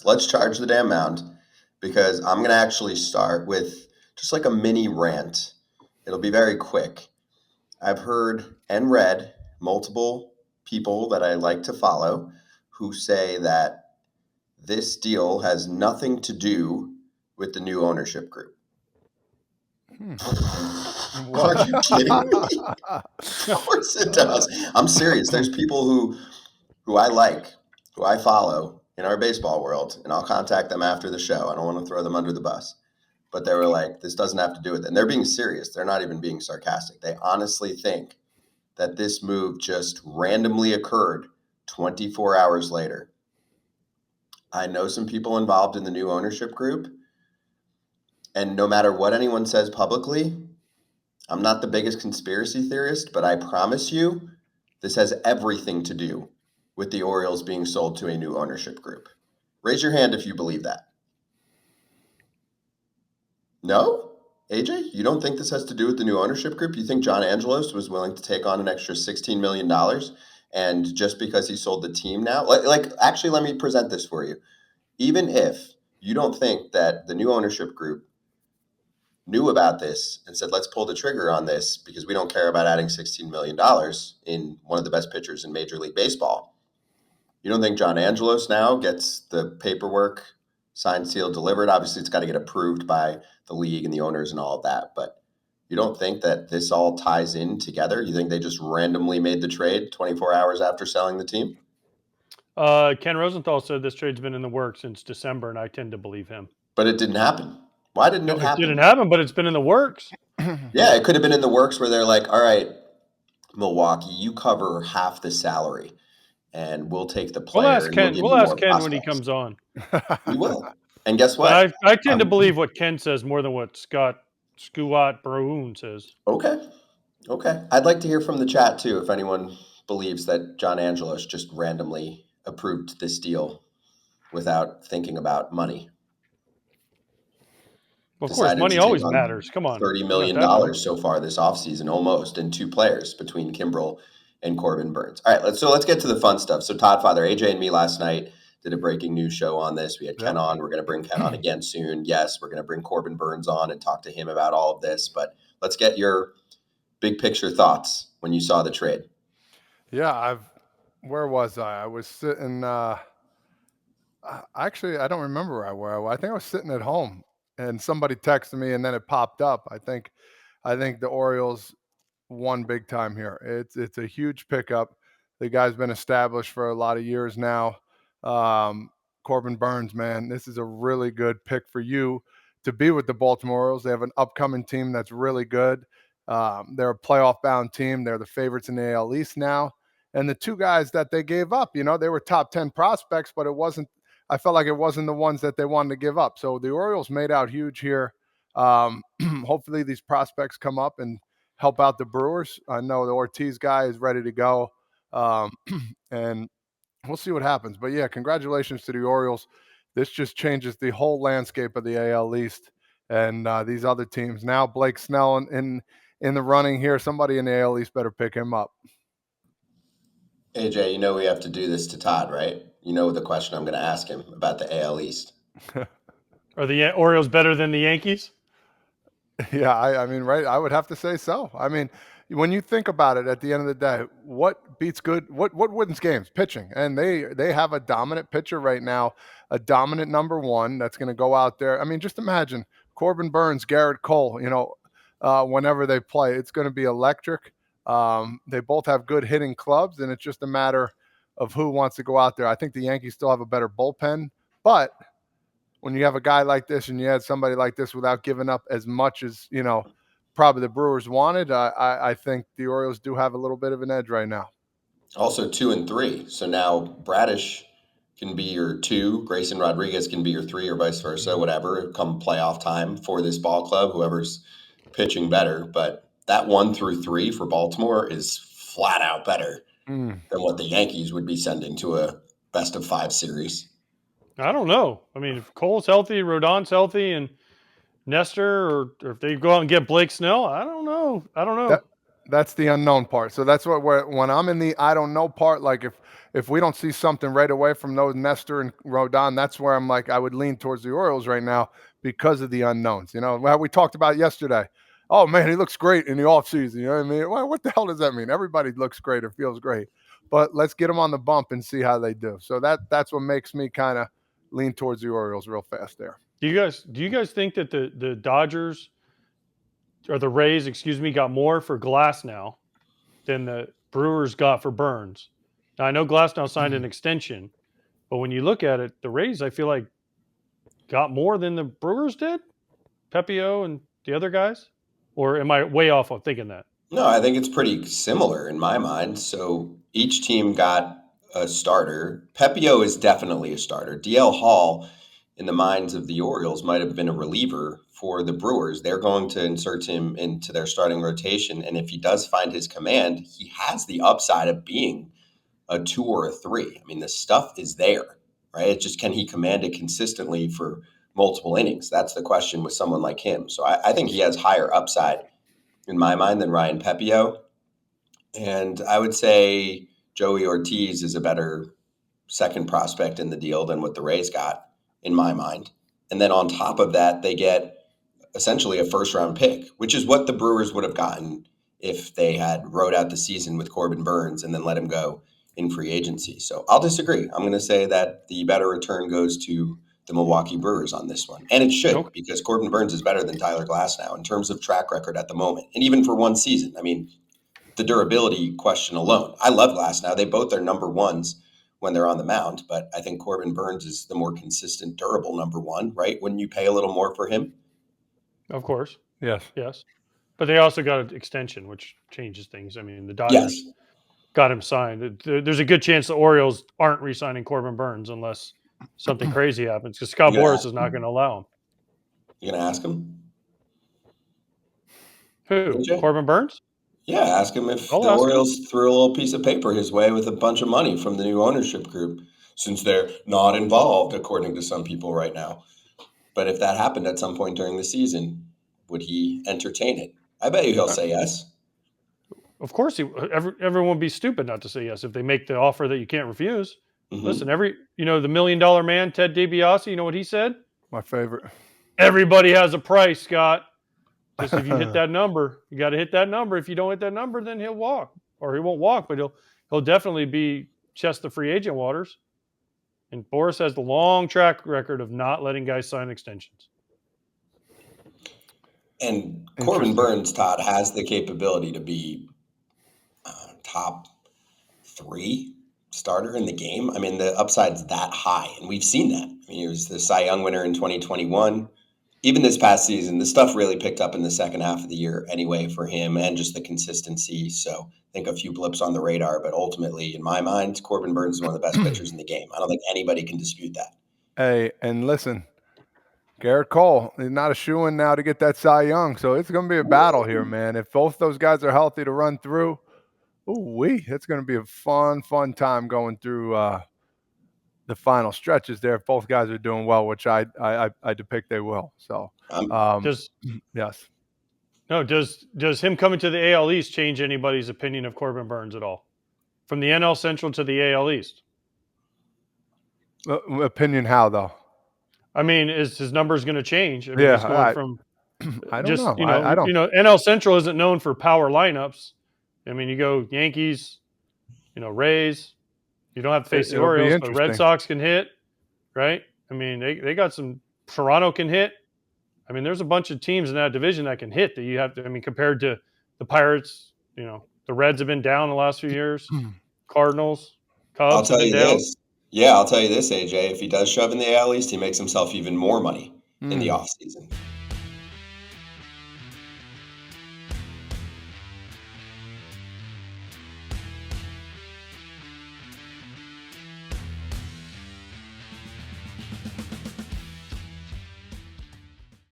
let's charge the damn mound, because I'm going to actually start with just like a mini rant. It'll be very quick. I've heard and read multiple people that I like to follow who say that this deal has nothing to do with the new ownership group. Are you kidding me? Of course it does. I'm serious. There's people who I like, who I follow in our baseball world, and I'll contact them after the show. I don't want to throw them under the bus. But they were like, this doesn't have to do with it. And they're being serious. They're not even being sarcastic. They honestly think that this move just randomly occurred 24 hours later. I know some people involved in the new ownership group, and no matter what anyone says publicly, I'm not the biggest conspiracy theorist, but I promise you this has everything to do with the Orioles being sold to a new ownership group. Raise your hand if you believe that. No? AJ, you don't think this has to do with the new ownership group? You think John Angelos was willing to take on an extra $16 million, and just because he sold the team now? Actually, let me present this for you. Even if you don't think that the new ownership group knew about this and said, let's pull the trigger on this because we don't care about adding $16 million in one of the best pitchers in Major League Baseball, you don't think John Angelos now gets the paperwork signed, sealed, delivered? Obviously, it's got to get approved by the league and the owners and all of that. But you don't think that this all ties in together? You think they just randomly made the trade 24 hours after selling the team? Ken Rosenthal said this trade's been in the works since December, and I tend to believe him. But it didn't happen. Why didn't it happen? It didn't happen, but it's been in the works. Yeah, it could have been in the works where they're like, all right, Milwaukee, you cover half the salary, and we'll take the player. We'll ask Ken when he comes on. We will. And guess what? I tend to believe what Ken says more than what Scott Brown says. Okay. I'd like to hear from the chat too, if anyone believes that John Angelos just randomly approved this deal without thinking about money. Well, of course, money always matters. Come on. $30 million so far this offseason, almost, in two players between Kimbrel and Corbin Burnes. All right, let's get to the fun stuff. So Todd Father, AJ and me last night did a breaking news show on this. We had Ken on. We're going to bring Ken on again soon. Yes, we're going to bring Corbin Burnes on and talk to him about all of this. But let's get your big picture thoughts when you saw the trade. Yeah, where was I? I was sitting. Actually, I don't remember where I was. I think I was sitting at home, and somebody texted me, and then it popped up. I think the Orioles won big time here. It's a huge pickup. The guy's been established for a lot of years now. Corbin Burnes, man, this is a really good pick for you to be with the Baltimore Orioles. They have an upcoming team that's really good. They're a playoff-bound team. They're the favorites in the AL East now. And the two guys that they gave up, they were top 10 prospects, but I felt like it wasn't the ones that they wanted to give up. So the Orioles made out huge here. Hopefully these prospects come up and help out the Brewers. I know the Ortiz guy is ready to go. And we'll see what happens. But yeah, congratulations to the Orioles. This just changes the whole landscape of the AL East and these other teams. Now Blake Snell in the running here. Somebody in the AL East better pick him up. AJ, we have to do this to Todd, right? You know the question I'm going to ask him about the AL East. Are the Orioles better than the Yankees? Yeah, I mean, right? I would have to say so. I mean, when you think about it, at the end of the day, what beats good? What wins games? Pitching, and they have a dominant pitcher right now, a dominant number one that's going to go out there. I mean, just imagine Corbin Burnes, Garrett Cole. Whenever they play, it's going to be electric. They both have good hitting clubs, and it's just a matter of who wants to go out there. I think the Yankees still have a better bullpen, but when you have a guy like this and you had somebody like this without giving up as much as, probably the Brewers wanted, I think the Orioles do have a little bit of an edge right now. Also 2 and 3. So now Bradish can be your 2, Grayson Rodriguez can be your 3, or vice versa, whatever, come playoff time for this ball club, whoever's pitching better. But that 1 through 3 for Baltimore is flat out better than what the Yankees would be sending to a best of 5 series. I don't know. I mean, if Cole's healthy, Rodon's healthy, and Nestor, or if they go out and get Blake Snell, I don't know. That's the unknown part. So that's when I'm in the I don't know part. Like if we don't see something right away from those Nestor and Rodon, that's where I'm like, I would lean towards the Orioles right now because of the unknowns. You know, we talked about yesterday. Oh man, he looks great in the offseason. You know what I mean? Well, what the hell does that mean? Everybody looks great or feels great, but let's get them on the bump and see how they do. So that's what makes me kind of lean towards the Orioles real fast there. Do you guys think that the Dodgers or the Rays, excuse me, got more for Glasnow than the Brewers got for Burnes? Now I know Glasnow signed an extension, but when you look at it, the Rays, I feel like, got more than the Brewers did. Pepio and the other guys, or am I way off on thinking that? No, I think it's pretty similar in my mind. So each team got a starter. Pepio is definitely a starter. DL Hall, in the minds of the Orioles, might have been a reliever for the Brewers. They're going to insert him into their starting rotation. And if he does find his command, he has the upside of being a 2 or a 3. I mean, the stuff is there, right? It's just, can he command it consistently for multiple innings? That's the question with someone like him. So I think he has higher upside in my mind than Ryan Pepio. And I would say Joey Ortiz is a better second prospect in the deal than what the Rays got, in my mind. And then on top of that, they get essentially a first-round pick, which is what the Brewers would have gotten if they had rode out the season with Corbin Burnes and then let him go in free agency. So I'll disagree. I'm going to say that the better return goes to the Milwaukee Brewers on this one. And it should, because Corbin Burnes is better than Tyler Glasnow in terms of track record at the moment. And even for one season, I mean, the durability question alone. I love Glasnow. They both are number ones when they're on the mound, but I think Corbin Burnes is the more consistent, durable number one, right? Wouldn't you pay a little more for him? Of course. Yes. But they also got an extension, which changes things. I mean, the Dodgers got him signed. There's a good chance the Orioles aren't re-signing Corbin Burnes unless something crazy happens, because Scott Boras is not going to allow him. You going to ask him? Who? Corbin Burnes? Yeah, ask him if the Orioles threw a little piece of paper his way with a bunch of money from the new ownership group, since they're not involved, according to some people right now. But if that happened at some point during the season, would he entertain it? I bet you he'll say yes. Of course, everyone would be stupid not to say yes if they make the offer that you can't refuse. Mm-hmm. Listen, the $1 million man, Ted DiBiase, you know what he said? My favorite. Everybody has a price, Scott. Just if you hit that number, you got to hit that number. If you don't hit that number, then he'll walk, or he won't walk, but he'll definitely be chest the free agent waters. And Boras has the long track record of not letting guys sign extensions. And Corbin Burnes, Todd, has the capability to be top 3 starter in the game. I mean, the upside's that high, and we've seen that. I mean, he was the Cy Young winner in 2021. Even this past season, the stuff really picked up in the second half of the year anyway for him, and just the consistency. So I think a few blips on the radar, but ultimately, in my mind, Corbin Burnes is one of the best pitchers in the game. I don't think anybody can dispute that. Hey, and listen, Garrett Cole is not a shoo-in now to get that Cy Young, so it's going to be a battle here, man. If both those guys are healthy to run through, it's going to be a fun time going through the final stretches there. If both guys are doing well, which I depict they will. So, yes. No, does him coming to the AL East change anybody's opinion of Corbin Burnes at all? From the NL Central to the AL East? Opinion how, though? I mean, is his numbers going to change? I mean, yeah, he's going from I don't know. I don't. NL Central isn't known for power lineups. I mean, you go Yankees, Rays. You don't have to face the Orioles, but Red Sox can hit, right? I mean, they got some. Toronto can hit. I mean, there's a bunch of teams in that division that can hit that you have to. I mean, compared to the Pirates, the Reds have been down the last few years. Cardinals, Cubs have been down. I'll tell you this, AJ. If he does shove in the AL East, he makes himself even more money in the offseason.